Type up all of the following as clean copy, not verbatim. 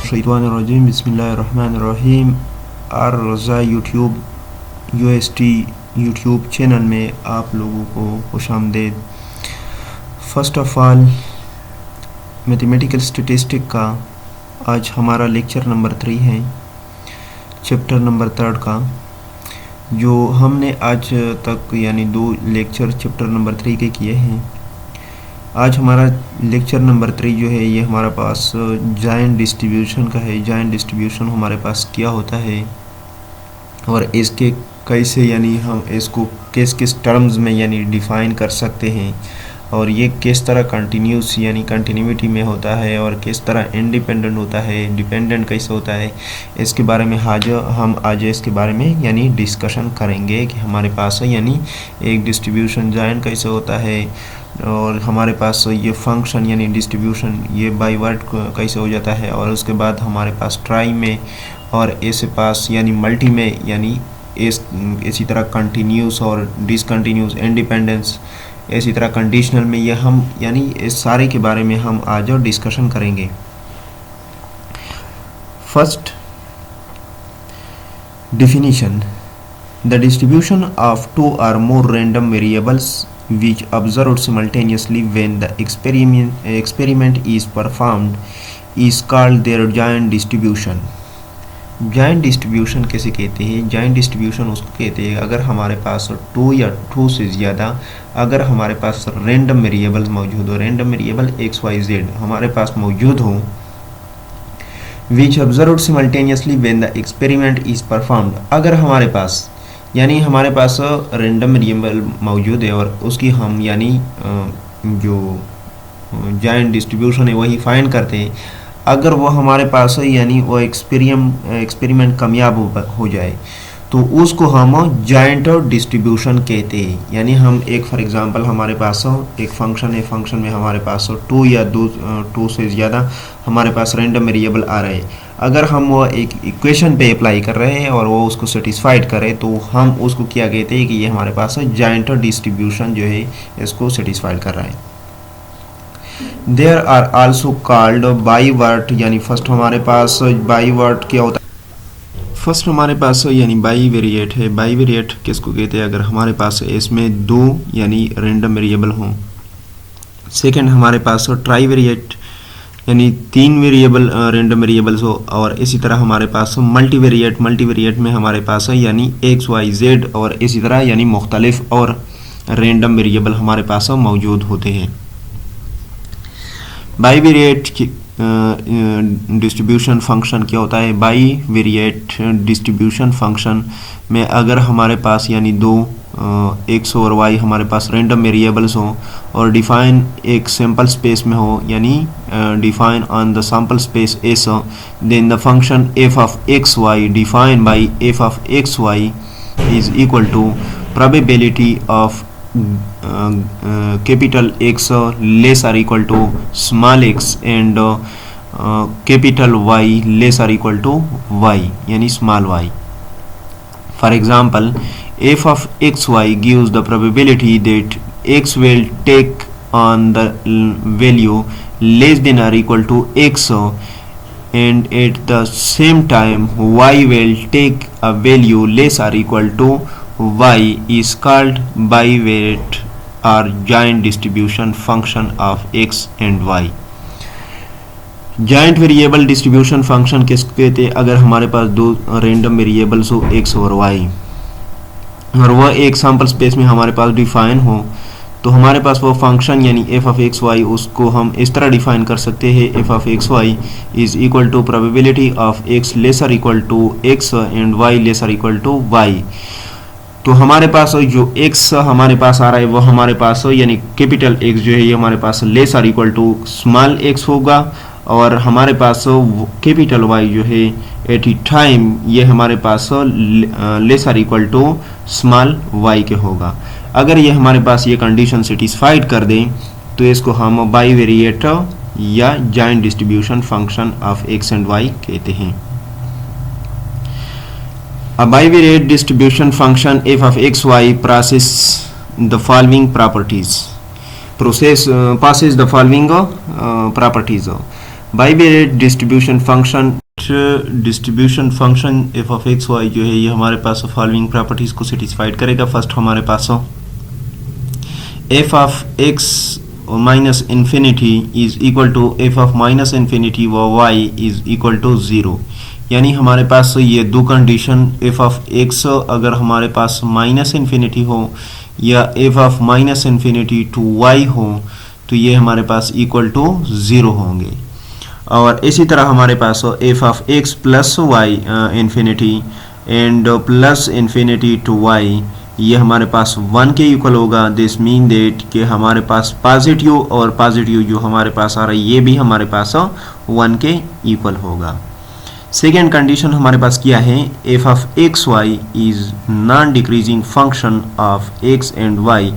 मिनशैतानिर्रजीम बिस्मिल्लाहिर्रहमानिर्रहीम। R Raza UST YouTube channel में आप लोगों को खुशामदीद। First of all mathematical statistic का आज हमारा लेक्चर नंबर 3 है, चैप्टर नंबर 3 का, जो हमने आज तक यानी 2 लेक्चर चैप्टर नंबर 3 के किए हैं। आज हमारा लेक्चर नंबर 3 जो है ये हमारा पास जॉइंट डिस्ट्रीब्यूशन का है। जॉइंट डिस्ट्रीब्यूशन हमारे पास क्या होता है और इसके कैसे यानी हम इसको किस किस टर्म्स में यानी डिफ़ाइन कर सकते हैं, और ये किस तरह कंटिन्यूस यानी कंटिन्यूटी में होता है और किस तरह इंडिपेंडेंट होता है, डिपेंडेंट कैसे होता है, इसके बारे में आज इसके बारे में यानी डिस्कशन करेंगे कि हमारे पास यानी एक डिस्ट्रीब्यूशन जॉइंट कैसे होता है और हमारे पास ये फंक्शन यानी डिस्ट्रीब्यूशन ये बाई वर्ड कैसे हो जाता है, और उसके बाद हमारे पास ट्राई में और ऐसे पास यानी मल्टी में यानी इसी तरह कंटिन्यूस और डिसकंटिन्यूस, इंडिपेंडेंस, इसी तरह कंडीशनल में ये हम यानी इस सारे के बारे में हम आज और डिस्कशन करेंगे। First definition, the distribution of 2 or more random variables which observed simultaneously when the experiment is performed is called their joint distribution। Joint distribution कैसे कहते हैं? जॉइंट डिस्ट्रीब्यूशन उसको कहते हैं अगर हमारे पास 2 या 2 से ज़्यादा अगर हमारे पास रैंडम वेरिएबल्स मौजूद हो, random variable x y z हमारे पास मौजूद हो, which observed simultaneously when the experiment is performed, अगर हमारे पास यानी हमारे पास रैंडम वेरिएबल मौजूद है और उसकी हम यानी जो जॉइंट डिस्ट्रीब्यूशन है वही फाइंड करते हैं, अगर वो हमारे पास यानी वो एक्सपेरिमेंट कामयाब हो जाए तो उसको हम जॉइंट डिस्ट्रीब्यूशन कहते हैं। यानी हम एक फॉर एग्जांपल हमारे पास एक फंक्शन है, फंक्शन में हमारे पास 2 या 2 से ज़्यादा हमारे पास रैंडम वेरिएबल आ रहे हैं, अगर हम वो एक इक्वेशन पे अप्लाई कर रहे हैं और वो उसको सेटिस्फाइड करें तो हम उसको क्या कहते हैं कि ये हमारे पास जॉइंट डिस्ट्रीब्यूशन जो है इसको सेटिस्फाइड कर रहा है। देयर आर आल्सो कॉल्ड बाईवर्ट, यानी फर्स्ट हमारे पास बाईवर्ट क्या होता है? फर्स्ट हमारे पास यानी बाईवेरिएट है। बाईवेरिएट किसको कहते हैं? अगर हमारे पास इसमें 2 यानी रैंडम वेरिएबल हों। सेकंड हमारे पास ट्राईवेरिएट यानी 3 वेरिएबल रैंडम वेरिएबल्स हो, और इसी तरह हमारे पास मल्टीवेरिएट, मल्टीवेरिएट में हमारे पास यानी एक्स वाई जेड और इसी तरह यानी मुख्तलिफ और रैंडम वेरिएबल हमारे पास मौजूद होते हैं। बाईवेरिएट डिस्ट्रीब्यूशन फंक्शन क्या होता है? बाईवेरिएट डिस्ट्रीब्यूशन फंक्शन में अगर हमारे पास यानी 2 एक्स और वाई हमारे पास रैंडम वेरिएबल्स हो और डिफाइन एक सैम्पल स्पेस में हो, यानी define on the sample space S, then the function F of x Y define by F of x Y is equal to probability of capital X less or equal to small x and capital Y less or equal to Y यानी small y। For example, f of xy gives the probability that x will take on the value less than or equal to x and at the same time y will take a value less or equal to y is called bivariate or joint distribution function of x and y। Joint variable distribution function किसको कहते हैं? अगर हमारे पास 2 random variables हो x और y और वह एक सैम्पल स्पेस में हमारे पास डिफाइन हो, तो हमारे पास वो फंक्शन यानी f ऑफ एक्स वाई उसको हम इस तरह डिफाइन कर सकते हैं, f of x Y is equal to probability of x lesser equal to x and y lesser equal to y। तो हमारे पास जो x हमारे पास आ रहा है वो हमारे पास यानी कैपिटल X जो है ये हमारे पास लेस और इक्वल टू स्मॉल x होगा, और हमारे पास कैपिटल Y जो है एट ई टाइम ये हमारे पास लेस और इक्वल टू स्मॉल y के होगा। अगर ये हमारे पास ये कंडीशन सेटिस्फाइड कर दें तो इसको हम बाईवेरिएट या joint distribution function of x and y कहते हैं। A bivariate distribution function f of x y passes the following properties. Bivariate distribution function F of x Y जो है ये हमारे पास फॉलोइंग प्रॉपर्टीज को सेटिस्फाइड करेगा। फर्स्ट हमारे पास f of x minus infinity is equal to f of minus infinity व वाई इज इक्वल टू 0, यानी हमारे पास ये दो कंडीशन एफ ऑफ एक्स अगर हमारे पास माइनस इन्फिनिटी हो या F of minus infinity to Y हो तो ये हमारे पास इक्वल टू 0 होंगे। और इसी तरह हमारे पास f of x plus y infinity and plus infinity to y ये हमारे पास 1 के इक्वल होगा। दिस मीन डेट कि हमारे पास पॉजिटिव और पॉजिटिव जो हमारे पास आ रहा है ये भी हमारे पास 1 के इक्वल होगा। सेकेंड कंडीशन हमारे पास क्या है, F of x Y is non decreasing function of X and Y.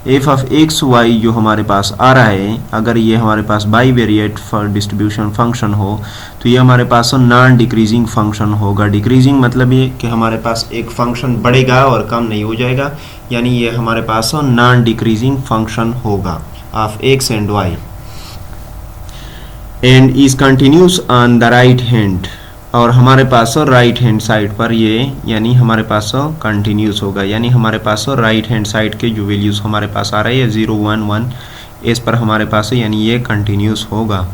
F of x Y जो हमारे पास आ रहा है अगर ये हमारे पास बाइवेरिएट डिस्ट्रीब्यूशन फंक्शन हो तो ये हमारे पास नॉन डिक्रीजिंग फंक्शन होगा। डिक्रीजिंग मतलब ये कि हमारे पास एक फंक्शन बढ़ेगा और कम नहीं हो जाएगा, यानी ये हमारे पास नॉन डिक्रीजिंग फंक्शन होगा of X and Y and is continuous on the right hand. और हमारे पास राइट हैंड साइड पर ये यानी हमारे पास कंटिन्यूस होगा, यानी हमारे पास राइट हैंड साइड के जो वैल्यूज हमारे पास आ रहे हैं 0 1 1 इस पर हमारे पास यानी ये कंटिन्यूस होगा।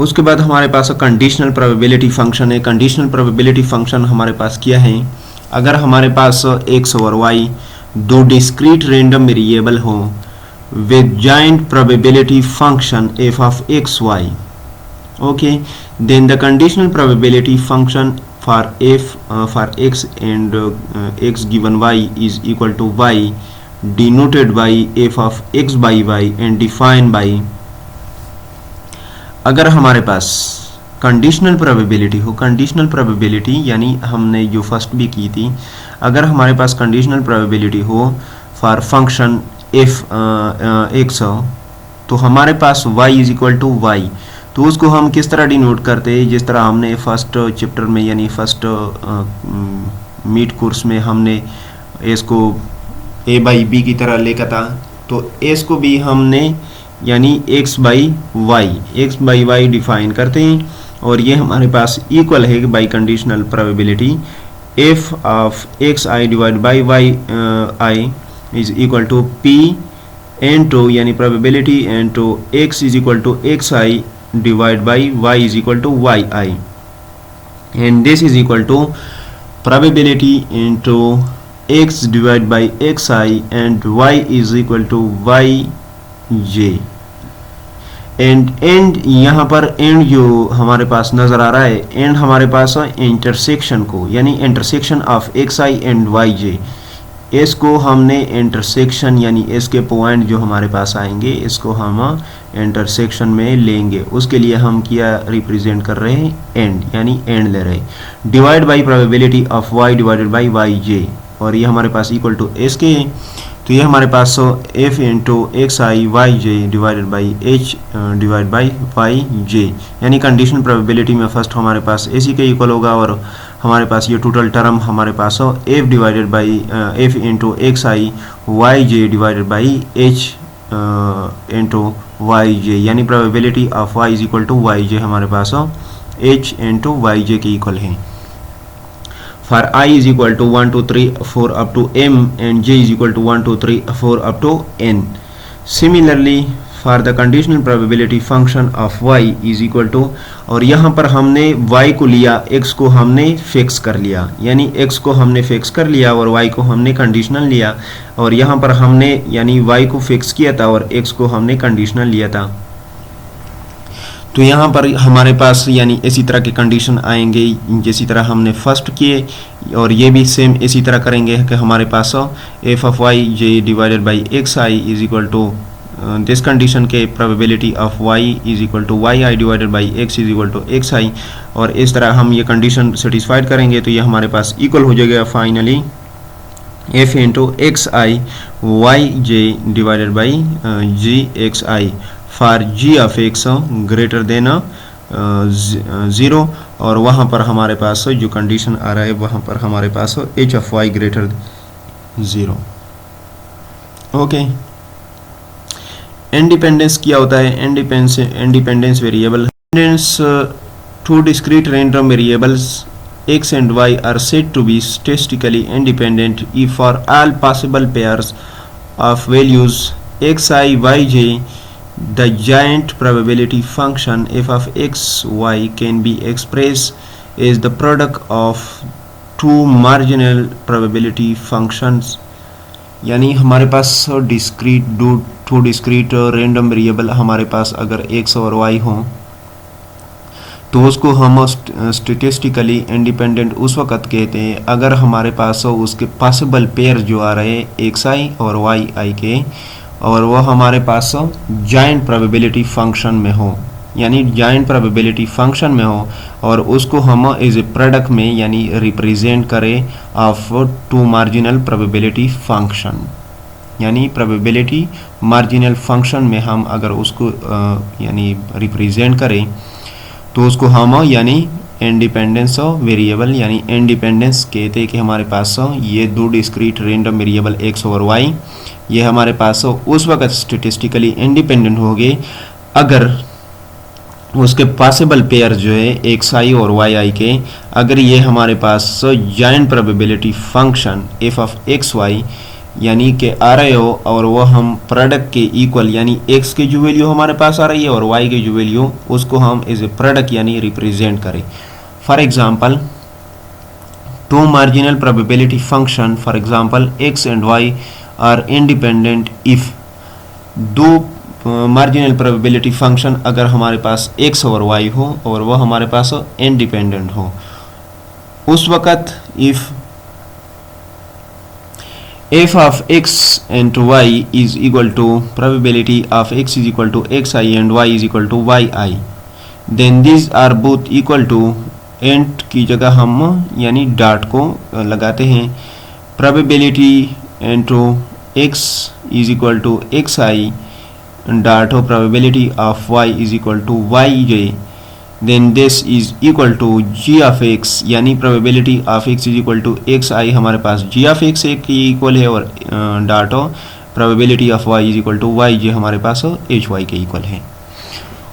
उसके बाद हमारे पास कंडीशनल प्रोबेबिलिटी फंक्शन है। कंडीशनल प्रोबेबिलिटी फंक्शन हमारे पास क्या है, अगर हमारे पास एक्स और वाई दो डिस्क्रीट रैंडम वेरिएबल हो with joint probability function f of x y, okay, then the conditional probability function for f for x and x given y is equal to y denoted by f of x by y and defined by, अगर हमारे पास conditional probability हो, conditional probability यानी हमने जो first भी की थी, अगर हमारे पास कंडीशनल प्रोबेबिलिटी हो फॉर फंक्शन एफ एक्स तो हमारे पास y is equal to Y, तो उसको हम किस तरह डिनोट करते हैं, जिस तरह हमने फर्स्ट चैप्टर में यानी फर्स्ट मीट कोर्स में हमने इसको a बाई बी की तरह लेकर था, तो s को भी हमने यानी x बाई वाई डिफाइन करते हैं और ये हमारे पास इक्वल है by conditional probability f of X I divide by Y I is equal to p into यानी probability into x is equal to xi divided by y is equal to yi, and this is equal to probability into x divided by xi and y is equal to yj, and यहाँ पर and जो हमारे पास नज़र आ रहा है and हमारे पास intersection को यानी intersection of xi and yj, इसको हमने इंटरसेक्शन यानी इसके पॉइंट जो हमारे पास आएंगे इसको हम इंटरसेक्शन में लेंगे। उसके लिए हम क्या रिप्रेजेंट कर रहे हैं, एंड यानी एंड ले रहे हैं। Divide by probability of y divided by y j, और ये हमारे पास इक्वल टू एस के है, तो ये हमारे पास f into x I Y J divided by h divide by y j, यानी कंडीशन प्रोबेबिलिटी में फर्स्ट हमारे पास इसी के इक्वल होगा और हमारे पास ये टोटल टर्म हमारे पास f divided by f into x I Y J divided by h into y j, यानी probability of y is equal to y j हमारे पास h इंटू वाई जे के इक्वल है। For I is equal to 1 2 3 4 up to m and j is equal to 1 2 3 4 up to n. Similarly, for the conditional probability function of y is equal to, और यहाँ पर हमने y को लिया, x को हमने फिक्स कर लिया, यानी x को हमने फिक्स कर लिया और y को हमने कंडीशनल लिया, और यहाँ पर हमने यानी y को फिक्स किया था और x को हमने कंडीशनल लिया था। तो यहाँ पर हमारे पास यानी इसी तरह के कंडीशन आएंगे जिसी तरह हमने फर्स्ट किए, और ये भी सेम इसी तरह करेंगे कि हमारे पास f of y J divided by x i is equal to this condition के probability of y is equal to y i divided by x is equal to x i, और इस तरह हम ये कंडीशन सेटिस्फाइड करेंगे तो ये हमारे पास इक्वल हो जाएगा finally F into x I Y J divided by G X I for g of x greater than 0, और वहाँ पर हमारे पास जो कंडीशन आ रहा है वहाँ पर हमारे पास h of y greater 0। Okay, independence क्या होता है? Independence variable two discrete random variables x and y are said to be statistically independent if for all possible pairs of values xi yj the giant probability function f of x y can be expressed as the product of two marginal probability functions. यानी हमारे पास to discrete random variable हमारे पास अगर x और y हों तो उसको हम स्टेटिस्टिकली इंडिपेंडेंट उस वक़्त कहते हैं अगर हमारे पास उसके पॉसिबल पेयर जो आ रहे एक्स आई और वाई आई के और वह हमारे पास जॉइंट प्रोबेबिलिटी फंक्शन में हो, यानी जॉइंट प्रोबेबिलिटी फंक्शन में हो और उसको हम एज ए प्रोडक्ट में यानी रिप्रेजेंट करें of two marginal probability function, यानी प्रोबेबिलिटी मार्जिनल फंक्शन में हम अगर उसको यानी रिप्रेजेंट करें तो उसको हम यानी इंडिपेंडेंस वेरिएबल यानी इंडिपेंडेंस कहते हैं कि हमारे पास ये दो डिस्क्रीट रैंडम वेरिएबल एक्स और वाई ये हमारे पास उस वक्त स्टेटिस्टिकली इंडिपेंडेंट हो गए अगर उसके पॉसिबल पेयर जो है एक्स आई और वाई आई के अगर ये हमारे पास joint probability function F of x y यानी कि आ रहे हो और वह हम प्रोडक्ट के इक्वल यानी x के जो वैल्यू हमारे पास आ रही है और y के जो वैल्यू उसको हम एज ए प्रोडक्ट यानी रिप्रेजेंट करें. For example two marginal probability function for example x and y are independent if दो मार्जिनल प्रोबेबिलिटी फंक्शन अगर हमारे पास x और y हो और वह हमारे पास इंडिपेंडेंट हो उस वक़्त if f of x and y is equal to probability of x is equal to xi and y is equal to yi, then these are both equal to and की जगह हम यानी डॉट को लगाते हैं probability into x is equal to xi dot हो probability of y is equal to yj, then this is equal to g of x यानी probability of x is equal to xi हमारे पास g of x एक की equal है और dot हो probability of y is equal to yj हमारे पास hy के इक्वल है.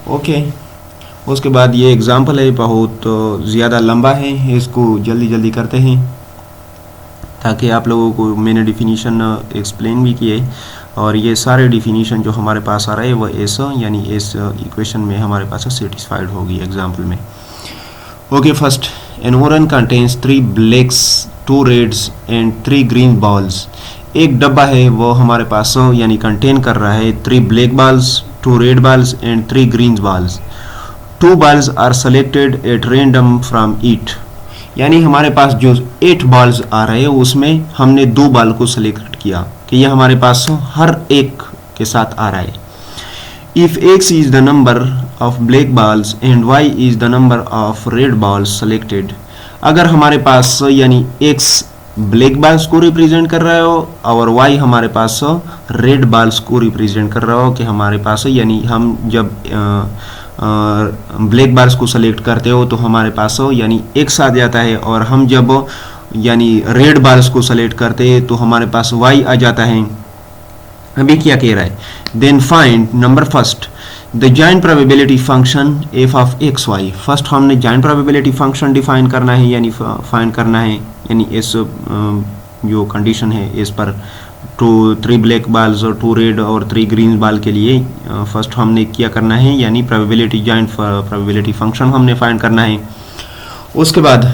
ओके उसके बाद ये एग्जांपल है बहुत ज़्यादा लंबा है इसको जल्दी करते हैं ताकि आप लोगों को मैंने डिफिनीशन एक्सप्लेन भी किए और ये सारे डिफिनीशन जो हमारे पास आ रहे हैं वो इस यानी इस इक्वेशन में हमारे पास सेटिस्फाइड होगी एग्जांपल में. Okay first an urn contains 3 blacks 2 reds and 3 green balls. एक डब्बा है वो हमारे पास यानी कंटेन कर रहा है 3 black balls 2 red balls and 3 green balls. 2 balls are selected at random from it यानी हमारे पास जो 8 बॉल्स आ रहे हैं उसमें हमने 2 बॉल को सेलेक्ट किया कि ये हमारे पास हर एक के साथ आ रहा है. If x is the number of black balls and y is the number of red balls selected, अगर हमारे पास यानी x ब्लैक बॉल्स को रिप्रेजेंट कर रहा हो और y हमारे पास रेड बॉल्स को रिप्रेजेंट कर रहा हो कि हमारे पास यानी हम जब ब्लैक बार्स को सेलेक्ट करते हो तो हमारे पास यानी x आ जाता है और हम जब यानी रेड बार्स को सेलेक्ट करते हैं तो हमारे पास y आ जाता है. अभी क्या कह रहा है then find number first the joint probability function f of x Y. First हमने जॉइंट प्रोबेबिलिटी फंक्शन डिफाइन करना है यानी फाइंड करना है यानी इस जो कंडीशन है इस पर 3 ब्लैक बॉल्स और 2 रेड और 3 ग्रीन बॉल के लिए फर्स्ट हमने क्या करना है यानी प्रोबेबिलिटी जॉइंट प्रोबेबिलिटी फंक्शन हमने फाइंड करना है. उसके बाद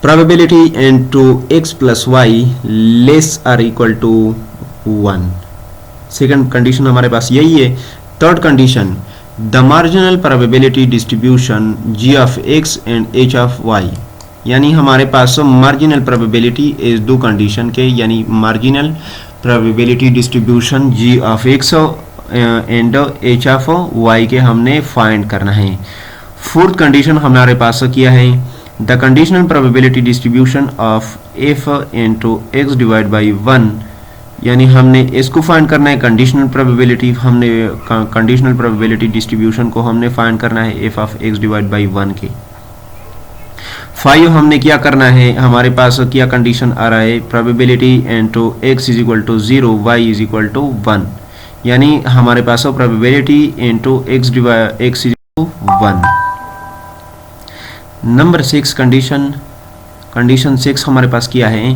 probability and two X plus Y less or equal to 1. Second condition हमारे पास यही है. Third condition the marginal probability distribution G of X and H of Y यानी हमारे पास मार्जिनल प्रोबेबिलिटी इस दो कंडीशन के यानी marginal probability distribution G of X and H of Y के हमने फाइंड करना है. फोर्थ कंडीशन हमारे पास क्या है the conditional probability distribution of F into x divide by 1 यानी हमने इसको फाइंड करना है. कंडीशनल प्रोबेबिलिटी हमने कंडीशनल प्रोबेबिलिटी डिस्ट्रीब्यूशन को हमने फाइंड करना है F of x divide by 1 के. 5 हमने क्या करना है हमारे पास क्या कंडीशन आ रहा है probability into x is equal to 0 y is equal to 1 यानी हमारे पास probability into x is 1। Number 6 condition 6 हमारे पास क्या है,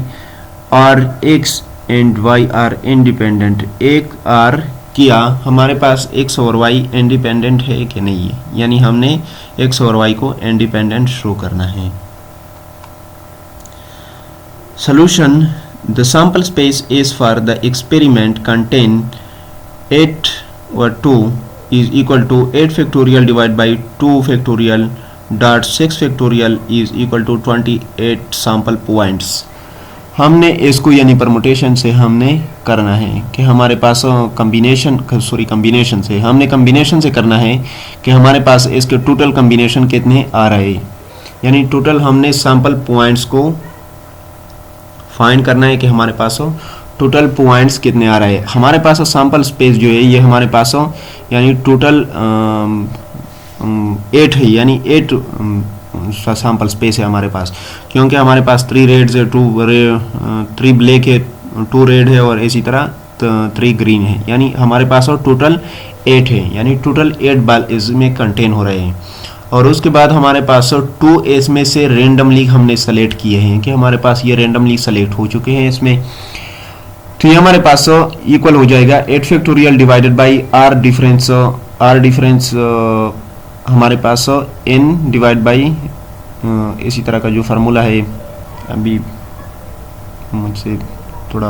are x and y are independent. एक आर किया हमारे पास एक्स और वाई इंडिपेंडेंट है कि नहीं है, यानी हमने एक्स और वाई को इंडिपेंडेंट शो करना है। Solution, the sample space is for the experiment contain 8 और 2 is equal to 8 factorial divided by 2 factorial dot 6 factorial is equal to 28 sample points। हमने इसको यानी परमुटेशन से हमने करना है कि हमारे पास कम्बिनेशन से हमने कम्बिनेशन से करना है कि हमारे पास इसके टोटल कम्बिनेशन कितने आ रहे, यानी टोटल हमने सैंपल पॉइंट्स को फाइंड करना है कि हमारे पास टोटल पॉइंट्स कितने आ रहे हैं। हमारे पास सैंपल स्पेस जो है ये हमारे पास यानी टोटल 8 है, यानी 8 सैंपल स्पेस है हमारे पास, क्योंकि हमारे पास 3 रेड्स है, 3 ब्लैक है, 2 रेड है और इसी तरह 3 ग्रीन है, यानी हमारे पास टोटल 8 है, यानी टोटल 8 बाल इसमें कंटेन हो रहे हैं। और उसके बाद हमारे पास 2 इसमें से रेंडमली हमने सेलेक्ट किए हैं कि हमारे पास ये रेंडमली सेलेक्ट हो चुके हैं इसमें, तो ये हमारे पास इक्वल हो जाएगा 8 factorial divided by R difference हमारे पास n डिवाइड बाई इसी तरह का जो फार्मूला है अभी मुझसे थोड़ा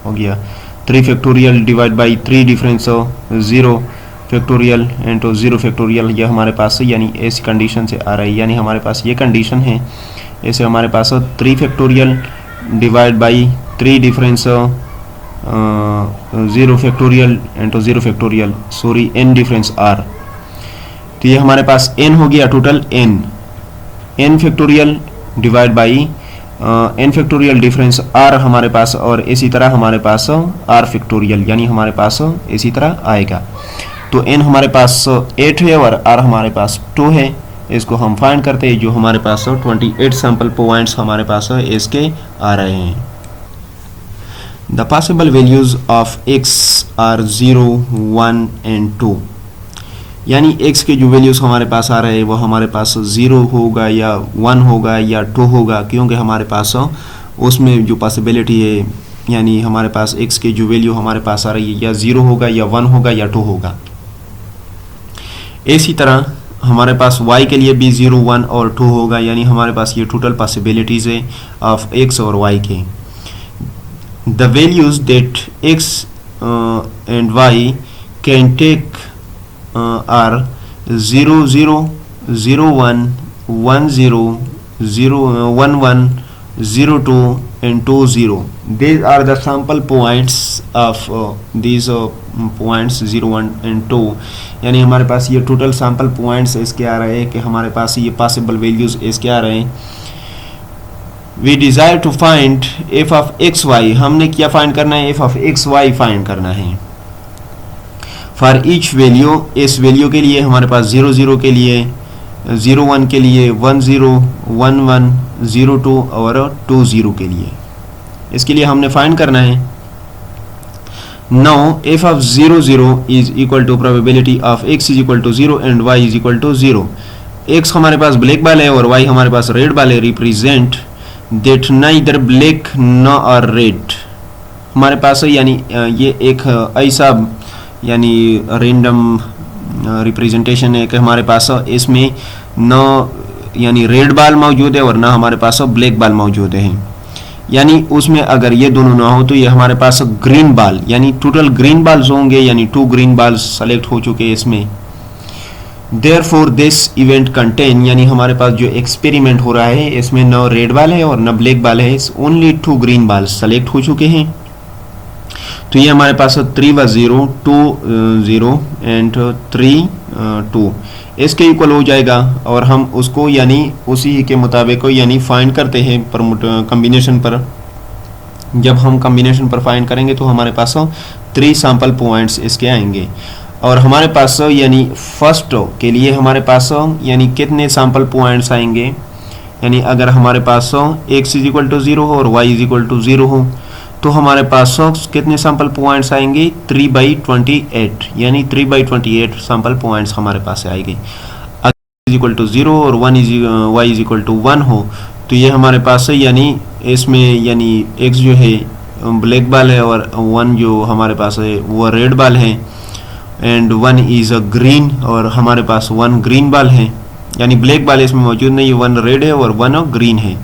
हो गया, 3 factorial divide by 3 difference 0 factorial into 0 factorial, ये हमारे पास यानी ऐसी कंडीशन से आ रहा है, यानी हमारे पास ये कंडीशन है। ऐसे हमारे पास 3 factorial divide by 3 difference 0 factorial into 0 factorial sorry n difference r, तो ये हमारे पास n हो गया total n factorial divide by n factorial difference r हमारे पास, और इसी तरह हमारे पास r फैक्टोरियल, यानी हमारे पास इसी तरह आएगा। तो n हमारे पास 8 है और r हमारे पास 2 है, इसको हम फाइंड करते हैं, जो हमारे पास 28 सैंपल पॉइंट्स हमारे पास इसके आ रहे हैं। The possible values of x are 0, 1 and 2, यानी x के जो वैल्यूज़ हमारे पास आ रहे हैं वो हमारे पास 0 होगा या 1 होगा या 2 होगा, क्योंकि हमारे पास उसमें जो पॉसिबिलिटी है, यानी हमारे पास x के जो वैल्यू हमारे पास आ रही है या 0 होगा या 1 होगा या 2 होगा। इसी तरह हमारे पास y के लिए भी 0, 1 और 2 होगा, यानी हमारे पास ये टोटल पॉसिबिलिटीज़ है ऑफ x और y के। The values that x and y can take are 0, 0, 0, 1, 1, 0, 0, 1, 1, 0, 2 and 2, 0. These are the sample points of these points 0, 1 and 2, यानी हमारे पास ये टोटल सैंपल पॉइंट्स इसके आ रहे हैं कि हमारे पास ये पॉसिबल वैल्यूज़ इसके आ रहे हैं। We desire to find f of x y, हमने क्या फाइंड करना है, f of x y find करना है। For each value, इस वैल्यू के लिए हमारे पास 0, 0 के लिए, 0, 1 के लिए, 1, 0, 1, 1, 0, 2 और 2, 0 के लिए, इसके लिए हमने फाइंड करना है। Now f of 0, 0 is equal to probability of x is equal to 0 and y is equal to 0। x हमारे पास ब्लैक बाल है और y हमारे पास रेड बाल है, represent that neither black nor red, हमारे पास यानी ये एक ऐसा यानी रेंडम रिप्रेजेंटेशन है कि हमारे पास इसमें न यानी रेड बाल मौजूद है और ना हमारे पास ब्लैक बाल मौजूद है, यानी उसमें अगर ये दोनों ना हो तो ये हमारे पास ग्रीन बाल, यानी टोटल ग्रीन बाल्स होंगे, यानी 2 ग्रीन बाल्स सेलेक्ट हो चुके हैं इसमें। Therefore this event contain, यानी हमारे पास जो एक्सपेरिमेंट हो रहा है इसमें न रेड बाल है और न ब्लैक बाल है, ओनली 2 ग्रीन बाल सेलेक्ट हो चुके हैं। तो ये हमारे पास 3 व 0, 2 0 एंड 3 2 इसके इक्वल हो जाएगा, और हम उसको यानी उसी के मुताबिक यानी फाइंड करते हैं कम्बिनेशन पर। जब हम कम्बिनेशन पर फाइंड करेंगे तो हमारे पास 3 सैंपल पॉइंट्स इसके आएंगे, और हमारे पास यानी फर्स्ट के लिए हमारे पास यानी कितने सैंपल पॉइंट्स आएंगे, यानी अगर हमारे पास x इज इक्वल टू 0 हो और y इज इक्वल टू 0 हो तो हमारे पास कितने सैंपल पॉइंट्स आएंगे 3/28, यानी 3/28 सैंपल पॉइंट्स हमारे पास से आएंगे। अगर इज इक्वल टू 0 और y इज इक्वल टू 1 हो तो ये हमारे पास है, यानी इसमें यानी x जो है ब्लैक बाल है और 1 जो हमारे पास है वो रेड बाल है, एंड 1 इज अ ग्रीन और हमारे पास 1 ग्रीन बाल है, यानी ब्लैक बाल इसमें मौजूद नहीं, 1 रेड है और 1 ग्रीन है।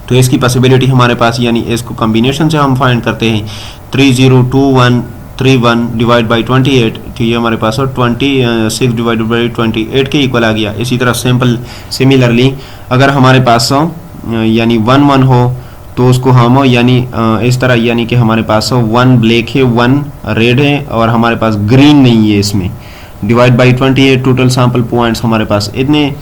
तो इसकी पॉसिबिलिटी हमारे पास, यानी इसको कॉम्बिनेशन से हम फाइंड करते हैं 302131 डिवाइड बाई 28, तो ये हमारे पास 26 डिवाइडेड बाई 28 के इक्वल आ गया। इसी तरह सिमिलरली अगर हमारे पास यानी 1 हो तो उसको हम यानी इस तरह, यानी कि हमारे पास 1 ब्लैक है 1 रेड है और हमारे पास ग्रीन नहीं है इसमें, divide by 28, total sample points हमारे पास इतने,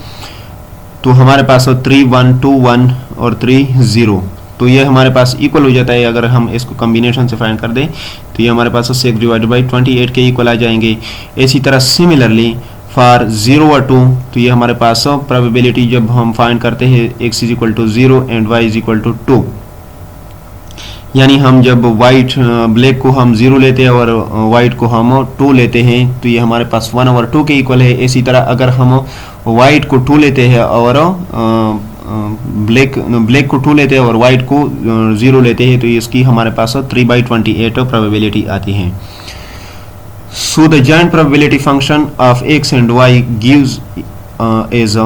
तो हमारे पास 3121 और 30, तो ये हमारे पास इक्वल हो जाता है। अगर हम इसको कॉम्बिनेशन से फाइंड कर दें तो ये हमारे पास 6 डिवाइडेड बाई 28 के इक्वल आ जाएंगे। इसी तरह सिमिलरली फॉर 0 और 2, तो ये हमारे पास प्रोबेबिलिटी जब हम फाइंड करते हैं x is equal to 0 and y is equal to 2, यानी हम जब ब्लैक को हम 0 लेते हैं और वाइट को हम 2 लेते हैं तो ये हमारे पास 1 और 2 के इक्वल है। इसी तरह अगर हम वाइट को 2 लेते हैं और ब्लैक को 2 लेते हैं और वाइट को 0 लेते हैं तो इसकी हमारे पास 3/28 प्रोबेबिलिटी आती है। So the joint probability function of x and y gives as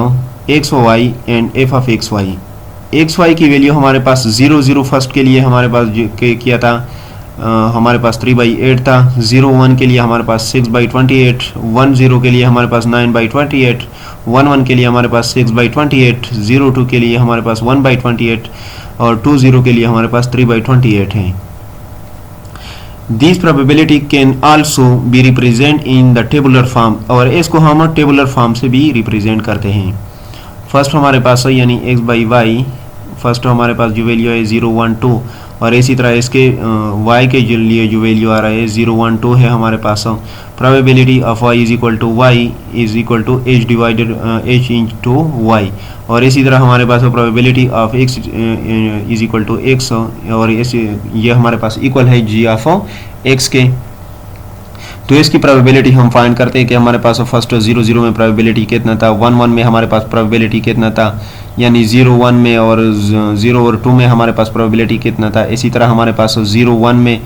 x और y and f of x y। X Y की वैल्यू हमारे पास 0 फर्स्ट के लिए हमारे पास किया था, हमारे पास 3/8 था, 0 के लिए हमारे पास 6/28, 10 के लिए हमारे पास 9/28, 11 के लिए हमारे पास 6/28, 02 के लिए हमारे पास 1/28 और 20 के लिए हमारे पास 3/28 है। This probability can also be represent in the tabular form, और इसको हम टेबुलर फॉर्म से भी रिप्रेजेंट करते हैं। फर्स्ट हमारे पास है यानी x/y, फर्स्ट हमारे पास जो वैल्यू है 0 1 2, और इसी तरह इसके y के लिए जो वैल्यू आ रहा है 0 1 2 है हमारे पास। Probability of y is equal to y is equal to h divided h into y, और इसी तरह हमारे पास probability of x is equal to x, और ये हमारे पास इक्वल है g ऑफ x के। तो इसकी प्रोबेबिलिटी हम फाइंड करते हैं कि हमारे पास फर्स्ट 0 में प्रोबेबिलिटी कितना था, 1 में हमारे पास प्रोबेबिलिटी कितना था, यानी 0 1 में और 0 और 2 में हमारे पास प्रोबेबिलिटी कितना था। इसी तरह हमारे पास 0 1 में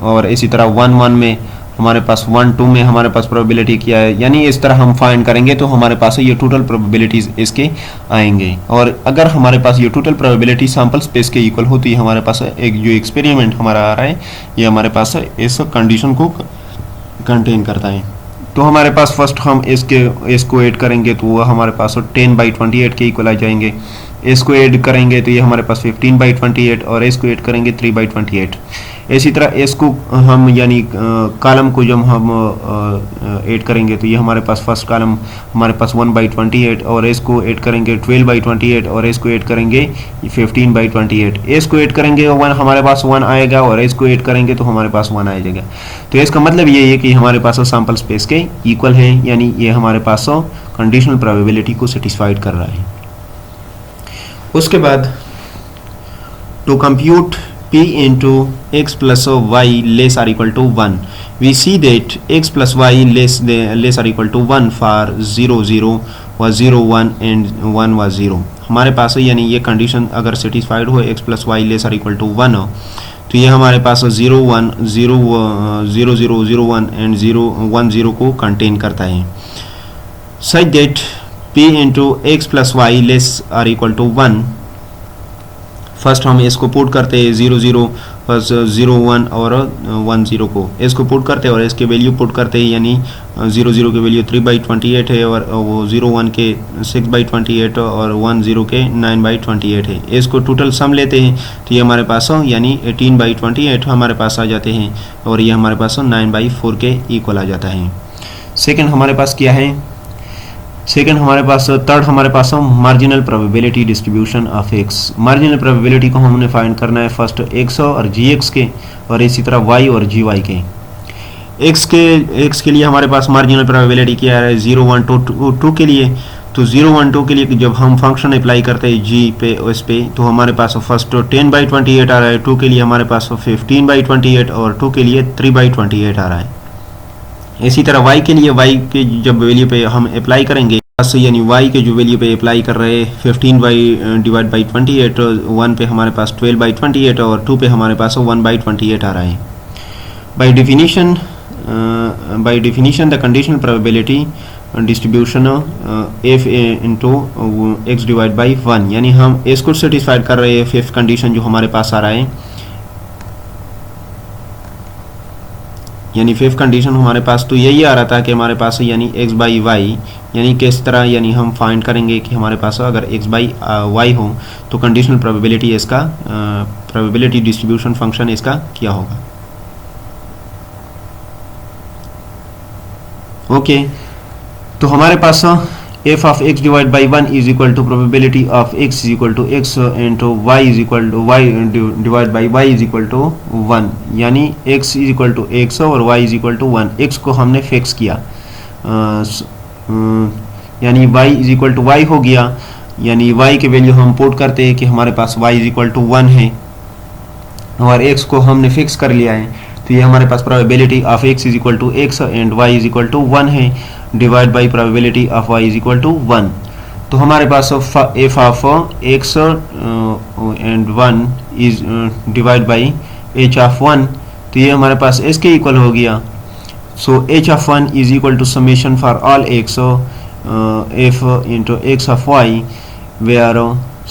और इसी तरह 1 1 में हमारे पास 1 2 में हमारे पास प्रोबेबिलिटी क्या है, यानी इस तरह हम फाइंड करेंगे तो हमारे पास ये टोटल प्रोबेबिलिटीज इसके आएंगे। और अगर हमारे पास ये टोटल प्रोबेबिलिटी सैंपल स्पेस के इक्वल होती है, हमारे पास एक जो एक्सपेरिमेंट हमारा आ रहा है ये हमारे पास इस कंडीशन को कंटेन करता है। तो हमारे पास फर्स्ट हम इसको ऐड करेंगे तो वो हमारे पास 10/28 के इक्वल आ जाएंगे। इसको ऐड करेंगे तो ये हमारे पास 15/28 और इसको ऐड करेंगे 3/28। इसी तरह इसको हम यानी कॉलम को जब हम ऐड करेंगे तो ये हमारे पास फर्स्ट कॉलम हमारे पास 1/28 और इसको ऐड करेंगे 12/28 और इसको ऐड करेंगे 15/28। इसको ऐड करेंगे 1 हमारे पास 1 आएगा और इसको ऐड करेंगे तो हमारे पास 1 आ जाएगा। तो इसका मतलब ये है कि हमारे पास सैंपल स्पेस के इक्वल है, यानी ये हमारे पास कंडीशनल प्रोबेबिलिटी को सेटिस्फाइड कर रहा है। उसके बाद to compute p into x plus y less or equal to 1, we see that x plus y less or equal to 1 for 0 0 was 0 1 and 1 was 0। हमारे पास यानी ये कंडीशन अगर सेटिस्फाइड हो x plus y less or equal to 1 हो तो ये हमारे पास 0 1 0 0 0 0 1 and 0 1 0 को कंटेन करता है। such that p into x plus y less or equal to 1, first हम इसको पुट करते हैं 0 0 प्लस 0 1 और 1 0 को इसको पुट करते हैं और इसके वैल्यू पुट करते हैं, यानी 0 0 की वैल्यू 3/28 है और वो 0 1 के 6/28 और 1 0 के 9/28 है। इसको टोटल सम लेते हैं तो ये हमारे पास यानी 18/28 हमारे पास आ जाते हैं और ये हमारे पास 9/4 के इक्वल आ जाता है। सेकेंड हमारे पास क्या है, सेकेंड हमारे पास थर्ड हमारे पास marginal probability distribution of x. Marginal probability को हमने फाइंड करना है फर्स्ट एक्स और जी एक्स के और इसी तरह वाई और जी वाई के। एक्स के लिए हमारे पास मार्जिनल प्रोबेबिलिटी क्या है 0 1 2 2 के लिए, तो 0 1 2 के लिए जब हम फंक्शन अप्लाई करते हैं जी पे उस पे, तो हमारे पास फर्स्ट 10/28 आ रहा है, 2 के लिए हमारे पास 15/28 और 2 के लिए 3/28 आ रहा है। इसी तरह y के लिए y के जब वैल्यू पे हम अप्लाई करेंगे, यानी y के जो वैल्यू पे अप्लाई कर रहे हैं 15/28, 1 पे हमारे पास 12/28 और 2 पे हमारे पास 1/28 आ रहा है। By definition the conditional probability distribution f into x divide by 1, यानी हम s को सेटिस्फाइड कर रहे हैं फिफ्थ कंडीशन जो हमारे पास आ रहा है, यानी फिफ्थ कंडीशन हमारे पास तो यही आ रहा था कि हमारे पास यानी x बाई वाई, यानी किस तरह यानी हम फाइंड करेंगे कि हमारे पास अगर x बाई वाई हो तो कंडीशनल प्रोबेबिलिटी इसका प्रोबेबिलिटी डिस्ट्रीब्यूशन फंक्शन इसका क्या होगा। ओके, तो हमारे पास f of x divide by 1 is equal to probability of x is equal to x into y is equal to y divide by y is equal to 1, यानी x is equal to x और y is equal to 1। x को हमने fix किया, यानी y is equal to y हो गया, यानी y के वैल्यू हम पुट करते हैं कि हमारे पास y इज इक्वल टू 1 है और x को हमने फिक्स कर लिया है, तो ये हमारे पास probability of x is equal to x and y is equal to 1 है, divide by probability of y is equal to 1। तो हमारे पास f of x and 1 is divide by h of 1, तो ये हमारे पास s के इक्वल हो गया। So h of 1 is equal to summation for all x f into x of y, where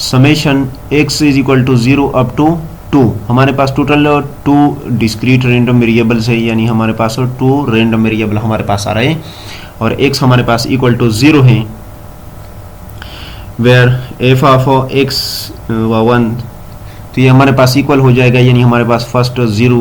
summation x is equal to 0 up to 2। हमारे पास total 2 discrete random variables है, यानी हमारे पास 2 रैंडम वेरिएबल हमारे पास आ रहे हैं और x हमारे पास इक्वल टू 0 है, वेयर f ऑफ x 1, तो ये हमारे पास इक्वल हो जाएगा, यानी हमारे पास फर्स्ट 0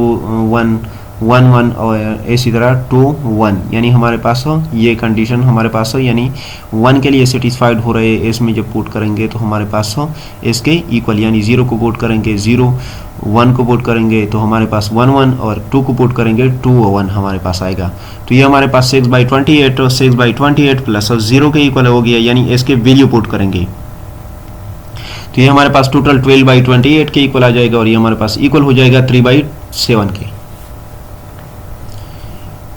1 1 1 और इसी तरह 2 1, यानी हमारे पास ये कंडीशन हमारे पास यानी 1 के लिए सेटिस्फाइड हो रहे हैं। इसमें जब पुट करेंगे तो हमारे पास इसके इक्वल, यानी 0 को पुट करेंगे 0, 1 को पुट करेंगे तो हमारे पास 1 1 और 2 को पुट करेंगे 2 1 हमारे पास आएगा। तो ये हमारे पास 6/28 और 6/28 प्लस 0 के इक्वल हो गया, यानी इसके वैल्यू पुट करेंगे तो ये हमारे पास टोटल 12/28 के इक्वल आ जाएगा और ये हमारे पास इक्वल हो जाएगा 3/7 के।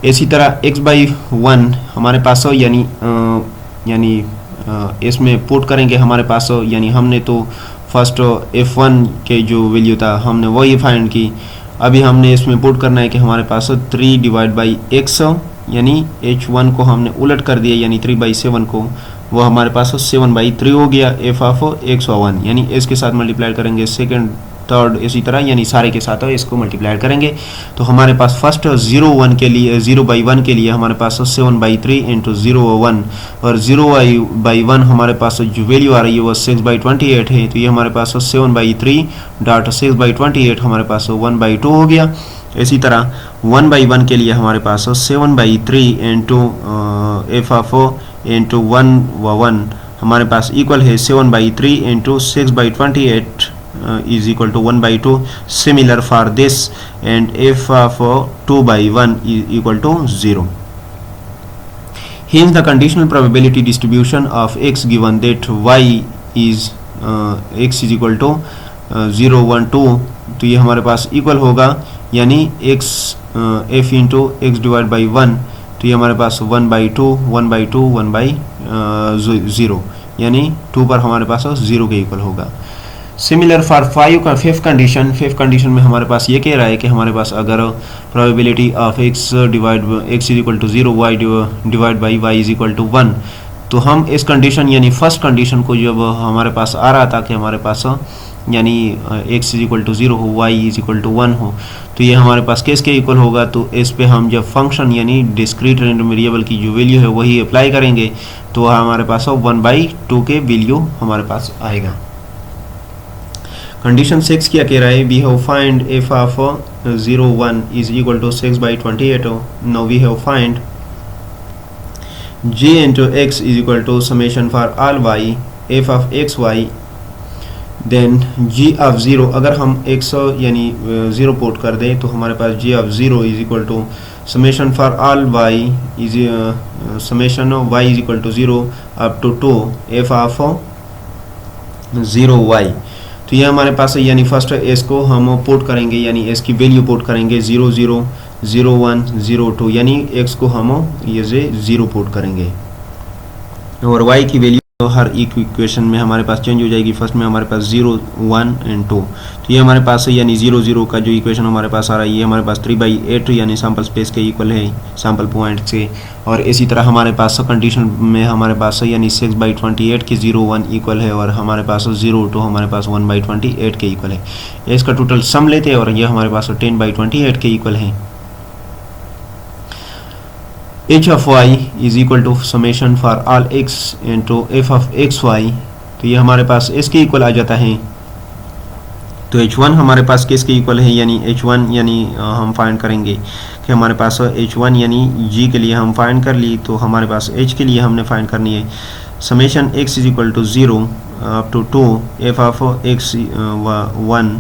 इसी तरह x बाई 1 हमारे पास हो, यानी इसमें पुट करेंगे हमारे पास हो, यानी हमने तो फर्स्ट f1 के जो वैल्यू था हमने वही फाइंड की, अभी हमने इसमें पुट करना है कि हमारे पास 3 डिवाइड बाई x, यानी h1 को हमने उलट कर दिया, यानी 3/7 को, वो हमारे पास 7/3 हो गया f ऑफ x1, यानी इसके साथ मल्टीप्लाई करेंगे सेकंड थर्ड इसी तरह, यानी सारे के साथ इसको मल्टीप्लाई करेंगे तो हमारे पास फर्स्ट 0 1 के लिए 0/1 के लिए हमारे पास 7/3 इंटू 0 1 और 0/1 हमारे पास जो वैल्यू आ रही है वो 6/28 है, तो ये हमारे पास 7/3 डॉट 6/28 हमारे पास 1/2 हो गया। इसी तरह 1/1 के लिए हमारे पास 7/3 इंटू f ऑफ इंटू 1 1 हमारे पास इक्वल है 7/3 into 6/28 is equal to 1/2. Similar for this, and f of 2/1 is equal to 0. Hence the conditional probability distribution of x given that y is x is equal to 0 1 2, तो ये हमारे पास equal होगा, यानी x f into x divide by 1, तो ये हमारे पास 1/2 1/2 1/0, यानी 2 पर हमारे पास 0 के इक्वल होगा। सिमिलर फॉर 5 का फिफ्थ कंडीशन में हमारे पास ये कह रहा है कि हमारे पास अगर probability of x is equal to 0 y divide by y is equal to 1, तो हम इस कंडीशन यानी फर्स्ट कंडीशन को जब हमारे पास आ रहा था कि हमारे पास यानी x इज इक्वल टू 0 हो y इज इक्वल टू 1 हो, तो ये हमारे पास किसके इक्वल होगा, तो इस पे हम जब फंक्शन यानी डिस्क्रीट रैंडम वेरिएबल की जो वैल्यू है वही अप्लाई करेंगे तो हमारे पास 1/2 के वैल्यू हमारे पास आएगा। कंडीशन 6 क्या कह रहा है, we have find f of 0 1 is equal to 6/28, now we have find g into x is equal to summation for all y f of x y, then g of 0, अगर हम x यानी 0 put कर दें तो हमारे पास g of 0 is equal to summation for all y is summation of y is equal to 0 up to 2 f of 0 y। तो ये हमारे पास है, यानी फर्स्ट एस को हम पुट करेंगे, यानी एस की वैल्यू पुट करेंगे 0 0 0 1 0 2, यानी एक्स को हम ये से 0 पुट करेंगे और वाई की वैल्यू हर इक्वेशन में हमारे पास चेंज हो जाएगी। फर्स्ट में हमारे पास 0 1 एंड 2, तो ये हमारे पास है, यानी 0 0 का जो इक्वेशन हमारे पास आ रहा है ये हमारे पास 3/8 यानी सैम्पल स्पेस के इक्वल है, सैम्पल पॉइंट से। और इसी तरह हमारे पास कंडीशन में हमारे पास है, यानी 6/28 के 0 1 इक्वल है और हमारे पास 0 2 हमारे पास 1/28 के इक्वल है। इसका टोटल सम लेते हैं और ये हमारे पास 10/28 के इक्वल है। h of y is equal to summation for all x into f of x y, तो ये हमारे पास इसके इक्वल आ जाता है। तो h1 हमारे पास किसके इक्वल है, यानी h1 यानी हम फाइंड करेंगे कि हमारे पास h1 यानी g के लिए हम फाइंड कर ली, तो हमारे पास h के लिए हमने फाइंड करनी है summation x is equal to 0 up to 2 f of x 1।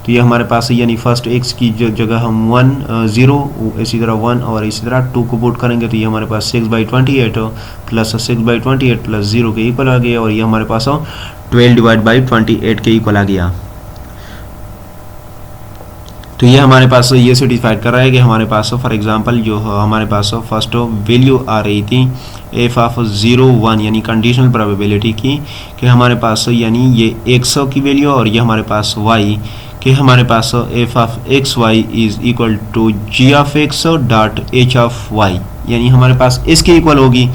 तो ये हमारे पास है, यानी फर्स्ट x की जगह हम 1 0 इसी तरह 1 और इसी तरह 2 को पुट करेंगे, तो ये हमारे पास 6/28 प्लस 6/28 प्लस 0 के इक्वल आ गया और ये हमारे पास 12/28 के इक्वल आ गया। तो ये हमारे पास ये सर्टिफाइड कर रहा है कि हमारे पास फॉर एग्जांपल जो हमारे पास फर्स्ट वैल्यू आ रही थी एफ ऑफ 0 1 यानी कंडीशनल प्रोबेबिलिटी की कि हमारे पास यानी ये 100 की वैल्यू और ये हमारे पास y कि हमारे पास f of x Y is equal to g of x dot h of Y, यानी हमारे पास इसके इक्वल होगी।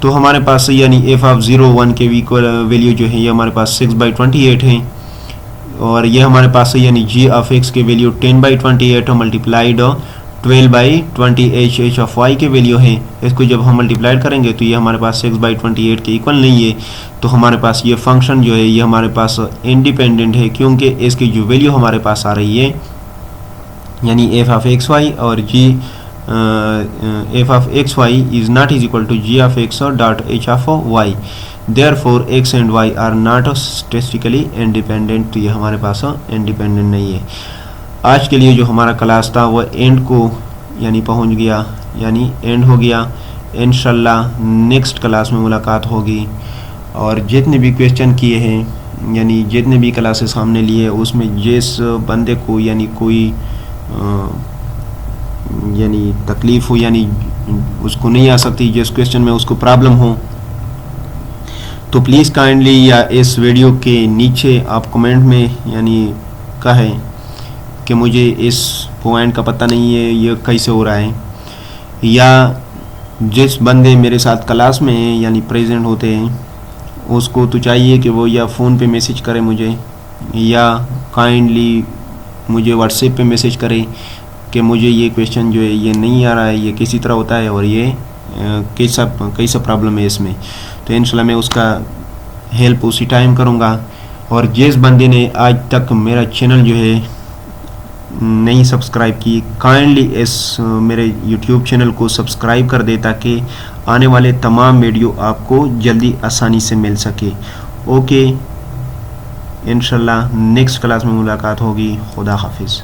तो हमारे पास यानी एफ ऑफ 0 1 के इक्वल वैल्यू जो है ये हमारे पास 6/28 है और ये हमारे पास यानी जी ऑफ एक्स के value 10/28 multiplied 12/20 H of Y के वैल्यू है। इसको जब हम मल्टीप्लाइड करेंगे तो ये हमारे पास 6/28 के इक्वल नहीं है, तो हमारे पास ये फंक्शन जो है ये हमारे पास इंडिपेंडेंट है क्योंकि इसकी जो वैल्यू हमारे पास आ रही है यानी एफ ऑफ एक्स वाई और g f of x Y is not is equal to g of x dot h of y, therefore x and y are not statistically independent. तो ये हमारे पास इंडिपेंडेंट नहीं है। आज के लिए जो हमारा क्लास था वो एंड को यानी पहुंच गया, यानी एंड हो गया। इंशाल्लाह नेक्स्ट क्लास में मुलाकात होगी और जितने भी क्वेश्चन किए हैं यानी जितने भी क्लासेस हमने लिए उसमें जिस बंदे को यानी कोई यानी तकलीफ़ हो यानी उसको नहीं आ सकती, जिस क्वेश्चन में उसको प्रॉब्लम हो, तो प्लीज़ काइंडली या इस वीडियो के नीचे आप कमेंट में यानी कहें कि मुझे इस पॉइंट का पता नहीं है ये कैसे हो रहा है, या जिस बंदे मेरे साथ क्लास में हैं यानी प्रेजेंट होते हैं उसको तो चाहिए कि वो या फ़ोन पे मैसेज करे मुझे या काइंडली मुझे व्हाट्सएप पे मैसेज करे कि मुझे ये क्वेश्चन जो है ये नहीं आ रहा है, ये किसी तरह होता है और ये कैसा प्रॉब्लम है इसमें, तो इंशाल्लाह मैं उसका हेल्प उसी टाइम करूँगा। और जिस बंदे ने आज तक मेरा चैनल जो है नहीं सब्सक्राइब की, काइंडली इस मेरे YouTube चैनल को सब्सक्राइब कर दे ताकि आने वाले तमाम वीडियो आपको जल्दी आसानी से मिल सके। ओके, इंशाल्लाह नेक्स्ट क्लास में मुलाकात होगी। खुदा हाफिज़।